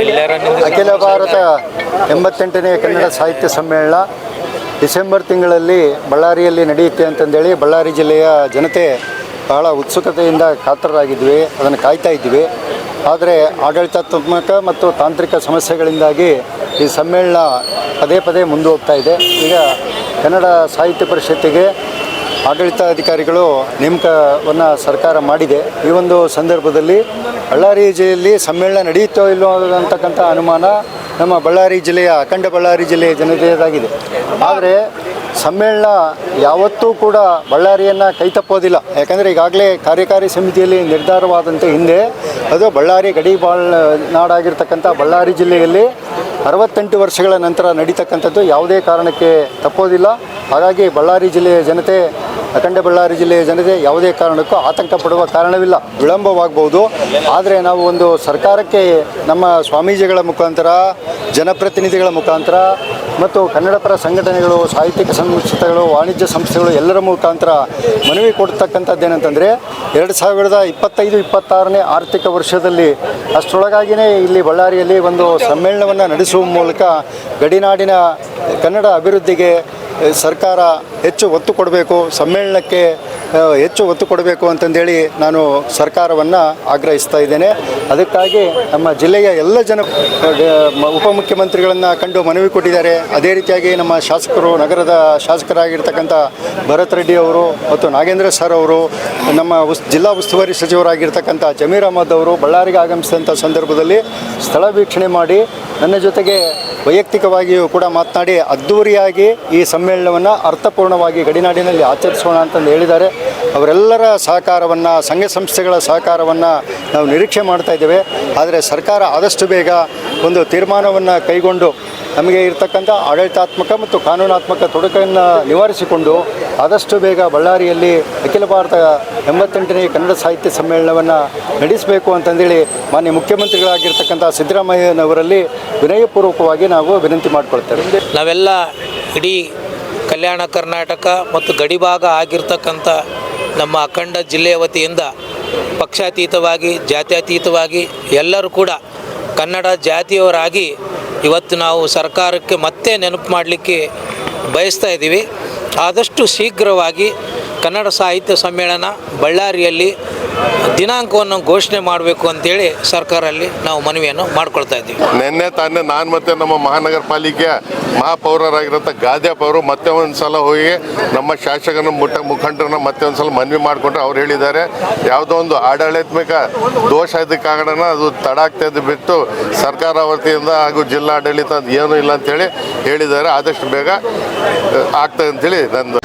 ಅಖಿಲ ಭಾರತ 88ನೇ ಕನ್ನಡ ಸಾಹಿತ್ಯ ಸಮ್ಮೇಳನ ಡಿಸೆಂಬರ್ ತಿಂಗಳಲ್ಲಿ ಬಳ್ಳಾರಿಯಲ್ಲಿ ನಡೆಯುತ್ತೆ ಅಂತಂದೇಳಿ ಬಳ್ಳಾರಿ ಜಿಲ್ಲೆಯ ಜನತೆ ಬಹಳ ಉತ್ಸುಕತೆಯಿಂದ ಕಾತರರಾಗಿದ್ವಿ, ಅದನ್ನು ಕಾಯ್ತಾ ಇದ್ವಿ. ಆದರೆ ಆಡಳಿತಾತ್ಮಕ ಮತ್ತು ತಾಂತ್ರಿಕ ಸಮಸ್ಯೆಗಳಿಂದಾಗಿ ಈ ಸಮ್ಮೇಳನ ಪದೇ ಪದೇ ಮುಂದೆ ಹೋಗ್ತಾ ಇದೆ. ಈಗ ಕನ್ನಡ ಸಾಹಿತ್ಯ ಪರಿಷತ್ತಿಗೆ ಆಡಳಿತಾಧಿಕಾರಿಗಳು ನೇಮಕವನ್ನು ಸರ್ಕಾರ ಮಾಡಿದೆ. ಈ ಒಂದು ಸಂದರ್ಭದಲ್ಲಿ ಬಳ್ಳಾರಿ ಜಿಲ್ಲೆಯಲ್ಲಿ ಸಮ್ಮೇಳನ ನಡೆಯುತ್ತೋ ಇಲ್ಲೋ ಅಂತಕ್ಕಂಥ ಅನುಮಾನ ನಮ್ಮ ಬಳ್ಳಾರಿ ಜಿಲ್ಲೆಯ ಅಖಂಡ ಬಳ್ಳಾರಿ ಜಿಲ್ಲೆಯ ಜನತೆಯದಾಗಿದೆ. ಆದರೆ ಸಮ್ಮೇಳನ ಯಾವತ್ತೂ ಕೂಡ ಬಳ್ಳಾರಿಯನ್ನು ಕೈತಪ್ಪೋದಿಲ್ಲ. ಯಾಕಂದರೆ ಈಗಾಗಲೇ ಕಾರ್ಯಕಾರಿ ಸಮಿತಿಯಲ್ಲಿ ನಿರ್ಧಾರವಾದಂತೆ ಹಿಂದೆ ಅದು ಬಳ್ಳಾರಿ ಗಡಿ ನಾಡಾಗಿರ್ತಕ್ಕಂಥ ಬಳ್ಳಾರಿ ಜಿಲ್ಲೆಯಲ್ಲಿ 68 ವರ್ಷಗಳ ನಂತರ ನಡೀತಕ್ಕಂಥದ್ದು ಯಾವುದೇ ಕಾರಣಕ್ಕೆ ತಪ್ಪೋದಿಲ್ಲ. ಹಾಗಾಗಿ ಬಳ್ಳಾರಿ ಜಿಲ್ಲೆಯ ಜನತೆ, ಅಖಂಡ ಬಳ್ಳಾರಿ ಜಿಲ್ಲೆಯ ಜನತೆ ಯಾವುದೇ ಕಾರಣಕ್ಕೂ ಆತಂಕ ಪಡುವ ಕಾರಣವಿಲ್ಲ. ವಿಳಂಬವಾಗಬಹುದು, ಆದರೆ ನಾವು ಒಂದು ಸರ್ಕಾರಕ್ಕೆ ನಮ್ಮ ಸ್ವಾಮೀಜಿಗಳ ಮುಖಾಂತರ, ಜನಪ್ರತಿನಿಧಿಗಳ ಮುಖಾಂತರ ಮತ್ತು ಕನ್ನಡಪರ ಸಂಘಟನೆಗಳು, ಸಾಹಿತ್ಯಿಕ ಸಂಸ್ಥೆಗಳು, ವಾಣಿಜ್ಯ ಸಂಸ್ಥೆಗಳು ಎಲ್ಲರ ಮುಖಾಂತರ ಮನವಿ ಕೊಡ್ತಕ್ಕಂಥದ್ದೇನಂತಂದರೆ 2025-26ನೇ ಆರ್ಥಿಕ ವರ್ಷದಲ್ಲಿ ಅಷ್ಟರೊಳಗಾಗಿಯೇ ಇಲ್ಲಿ ಬಳ್ಳಾರಿಯಲ್ಲಿ ಒಂದು ಸಮ್ಮೇಳನವನ್ನು ನಡೆಸುವ ಮೂಲಕ ಗಡಿನಾಡಿನ ಕನ್ನಡ ಅಭಿವೃದ್ಧಿಗೆ ಸರ್ಕಾರ ಹೆಚ್ಚು ಒತ್ತು ಕೊಡಬೇಕು, ಸಮ್ಮೇಳನಕ್ಕೆ ಹೆಚ್ಚು ಒತ್ತು ಕೊಡಬೇಕು ಅಂತಂದೇಳಿ ನಾನು ಸರ್ಕಾರವನ್ನು ಆಗ್ರಹಿಸ್ತಾ ಇದ್ದೇನೆ. ಅದಕ್ಕಾಗಿ ನಮ್ಮ ಜಿಲ್ಲೆಯ ಎಲ್ಲ ಜನ ಉಪಮುಖ್ಯಮಂತ್ರಿಗಳನ್ನು ಕಂಡು ಮನವಿ ಕೊಟ್ಟಿದ್ದಾರೆ. ಅದೇ ರೀತಿಯಾಗಿ ನಮ್ಮ ಶಾಸಕರು, ನಗರದ ಶಾಸಕರಾಗಿರ್ತಕ್ಕಂಥ ಭರತ್ ರೆಡ್ಡಿ ಅವರು ಮತ್ತು ನಾಗೇಂದ್ರ ಸರ್ ಅವರು, ನಮ್ಮ ಜಿಲ್ಲಾ ಉಸ್ತುವಾರಿ ಸಚಿವರಾಗಿರ್ತಕ್ಕಂಥ ಜಮೀರ್ ಅಹಮದ್ ಅವರು ಬಳ್ಳಾರಿಗೆ ಆಗಮಿಸಿದಂಥ ಸಂದರ್ಭದಲ್ಲಿ ಸ್ಥಳ ವೀಕ್ಷಣೆ ಮಾಡಿ ನನ್ನ ಜೊತೆಗೆ ವೈಯಕ್ತಿಕವಾಗಿಯೂ ಕೂಡ ಮಾತನಾಡಿ ಅದ್ಧೂರಿಯಾಗಿ ಈ ಸಮ್ಮೇಳನವನ್ನು ಅರ್ಥಪೂರ್ಣವಾಗಿ ಗಡಿನಾಡಿನಲ್ಲಿ ಆಚರಿಸೋಣ ಅಂತಂದು ಹೇಳಿದ್ದಾರೆ. ಅವರೆಲ್ಲರ ಸಹಕಾರವನ್ನು, ಸಂಘ ಸಂಸ್ಥೆಗಳ ಸಹಕಾರವನ್ನು ನಾವು ನಿರೀಕ್ಷೆ ಮಾಡ್ತಾ ಇದ್ದೇವೆ. ಆದರೆ ಸರ್ಕಾರ ಆದಷ್ಟು ಬೇಗ ಒಂದು ತೀರ್ಮಾನವನ್ನು ಕೈಗೊಂಡು ನಮಗೆ ಇರತಕ್ಕಂಥ ಆಡಳಿತಾತ್ಮಕ ಮತ್ತು ಕಾನೂನಾತ್ಮಕ ತೊಡಕನ್ನು ನಿವಾರಿಸಿಕೊಂಡು ಆದಷ್ಟು ಬೇಗ ಬಳ್ಳಾರಿಯಲ್ಲಿ ಅಖಿಲ ಭಾರತ 88ನೇ ಕನ್ನಡ ಸಾಹಿತ್ಯ ಸಮ್ಮೇಳನವನ್ನು ನಡೆಸಬೇಕು ಅಂತಂದೇಳಿ ಮಾನ್ಯ ಮುಖ್ಯಮಂತ್ರಿಗಳಾಗಿರ್ತಕ್ಕಂಥ ಸಿದ್ದರಾಮಯ್ಯನವರಲ್ಲಿ ವಿನಯಪೂರ್ವಕವಾಗಿ ನಾವು ವಿನಂತಿ ಮಾಡಿಕೊಳ್ತೇವೆ. ನಾವೆಲ್ಲ ಇಡೀ ಕಲ್ಯಾಣ ಕರ್ನಾಟಕ ಮತ್ತು ಗಡಿಭಾಗ ಆಗಿರ್ತಕ್ಕಂಥ ನಮ್ಮ ಅಖಂಡ ಜಿಲ್ಲೆಯ ವತಿಯಿಂದ ಪಕ್ಷಾತೀತವಾಗಿ, ಜಾತ್ಯತೀತವಾಗಿ ಎಲ್ಲರೂ ಕೂಡ ಕನ್ನಡ ಜಾತಿಯವರಾಗಿ ಇವತ್ತು ನಾವು ಸರ್ಕಾರಕ್ಕೆ ಮತ್ತೆ ನೆನಪು ಮಾಡಲಿಕ್ಕೆ ಬಯಸ್ತಾ ಇದ್ದೀವಿ. ಆದಷ್ಟು ಶೀಘ್ರವಾಗಿ ಕನ್ನಡ ಸಾಹಿತ್ಯ ಸಮ್ಮೇಳನ ಬಳ್ಳಾರಿಯಲ್ಲಿ ದಿನಾಂಕವನ್ನು ಘೋಷಣೆ ಮಾಡಬೇಕು ಅಂತೇಳಿ ಸರ್ಕಾರಲ್ಲಿ ನಾವು ಮನವಿಯನ್ನು ಮಾಡ್ಕೊಳ್ತಾ ಇದ್ದೀವಿ. ನಿನ್ನೆ ತಾನೇ ನಾನು ಮತ್ತು ನಮ್ಮ ಮಹಾನಗರ ಪಾಲಿಕೆಯ ಮಹಾಪೌರರಾಗಿರೋಂಥ ಗಾದ್ಯಪ್ಪ ಅವರು ಮತ್ತೆ ಒಂದು ಸಲ ಹೋಗಿ ನಮ್ಮ ಶಾಸಕನ ಮುಖಂಡರನ್ನ ಮತ್ತೆ ಒಂದು ಸಲ ಮನವಿ ಮಾಡಿಕೊಂಡ್ರೆ ಅವ್ರು ಹೇಳಿದ್ದಾರೆ ಯಾವುದೋ ಒಂದು ಆಡಳಿತಾತ್ಮಕ ದೋಷ ಇದ್ದ ಕಾರಣ ಅದು ತಡ ಆಗ್ತಾಯಿದ್ದು ಬಿಟ್ಟು ಸರ್ಕಾರ ವತಿಯಿಂದ ಹಾಗೂ ಜಿಲ್ಲಾಡಳಿತ ಏನೂ ಇಲ್ಲ ಅಂತೇಳಿ ಹೇಳಿದ್ದಾರೆ. ಆದಷ್ಟು ಬೇಗ ಆಗ್ತದೆ ಅಂತೇಳಿ ನಂದು